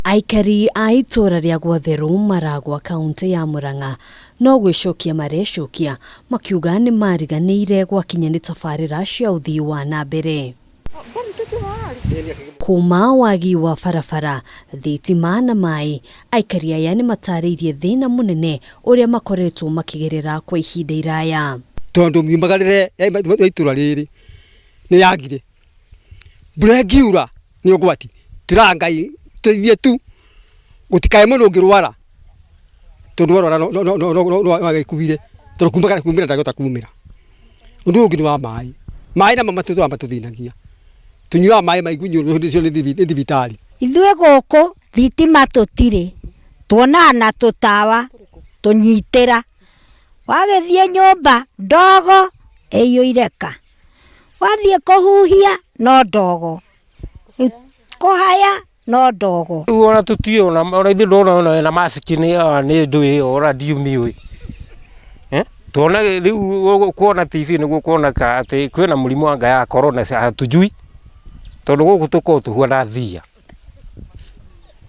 Aikari a itura ria Gwatheru Maragwa kaunti ya Murang'a no gwicokia marecokia makiuga ni mariganire gwakinya ni tabarira cia uthii wa na mbere. Kuma wagi wa barabara, thitima na mai, aikari aya ni matariirie thina munene uria makoretwo makigerera kwa ihinda iraya. Tondu miumagarire ya itura riri ni yagire mbura ngiura ni ugwati tirangai tuithie tu gutikae muno ngirwara tondu warwara no agikuire tondu kumira ndagota kumira undu ungi ni wa mai na mama tuthinagia tunyua mai maigunyu cio ni thibitari ithue guku thitima tutire tuonana tutawa tunyitira wagethie nyumba ndogo eyo ireka wathie kuhuhia no ndogo kuhaya no ndogo ona tutio ona ithu ndona na masikini ni ndui ora diumi tuona riu kuona TV ni kuona ka ati kwina murimu wa ya corona hatujui tondu guku tuko tuhuana thia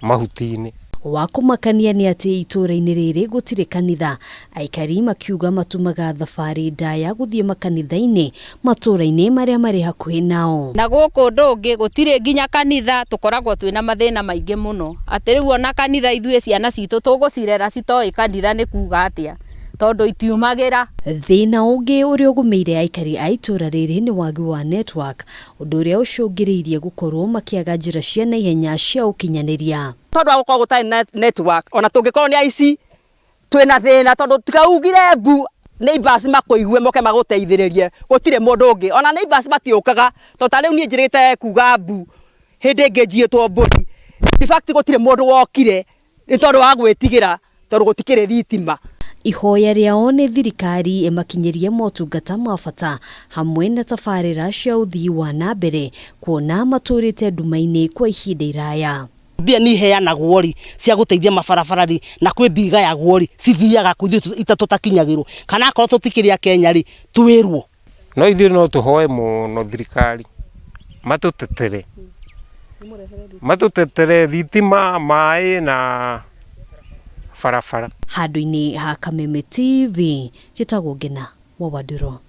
mahutini. Wakumakania ni ati itura-ini riri gutire kanitha, aikari makiuga matumaga thabari ndaya guthie makanitha-ini matura-ini maria mari hakuhi nao. Na guku ndungi gutire nginya kanitha, tukoragwo twina mathina maingi muno ati riu ona kanitha ithue ciana citu tugucirera citoi kanitha ni kuga atia tondu itiumagira. Thina ungi uria ugumeire aikari a itura riri ni wagi wa network, undu uria ucungiriirie gukorwo makiaga njira cia naihenya cia ukinyaniria. Tondu agukoo gutari network ona tungikorwo ni aici twina thina tondu tikaugire mbu neighbors makuigue moke maguteithiririe gutire mundu ungi ona neighbors matiukaga tondu tariu nie njirite kuga mbu hindi ngejietwo mburi in fact gutire mundu wokire ni tondu wa gwitigira tondu gutikire thitima. Ihoya riao ni thirikari emakinyirie motungata ma bata hamwe na tabarira cia uthii wa na mbere kuona maturite ndumaini kwa ihinda iraya. Mbia ni heanagwo ri cia guteithia mabarabara ri na kwi mbiga ya gwori cithiaga kuthi itatukinyagirwo kana akorwo tutikiria Kenya ri twirwo no ithuĩ no tuhoe muno thirikari matutetere thitima mai na barabara. Handu-ini ha Kameme TV, njitagwo Ngina wa Waduro.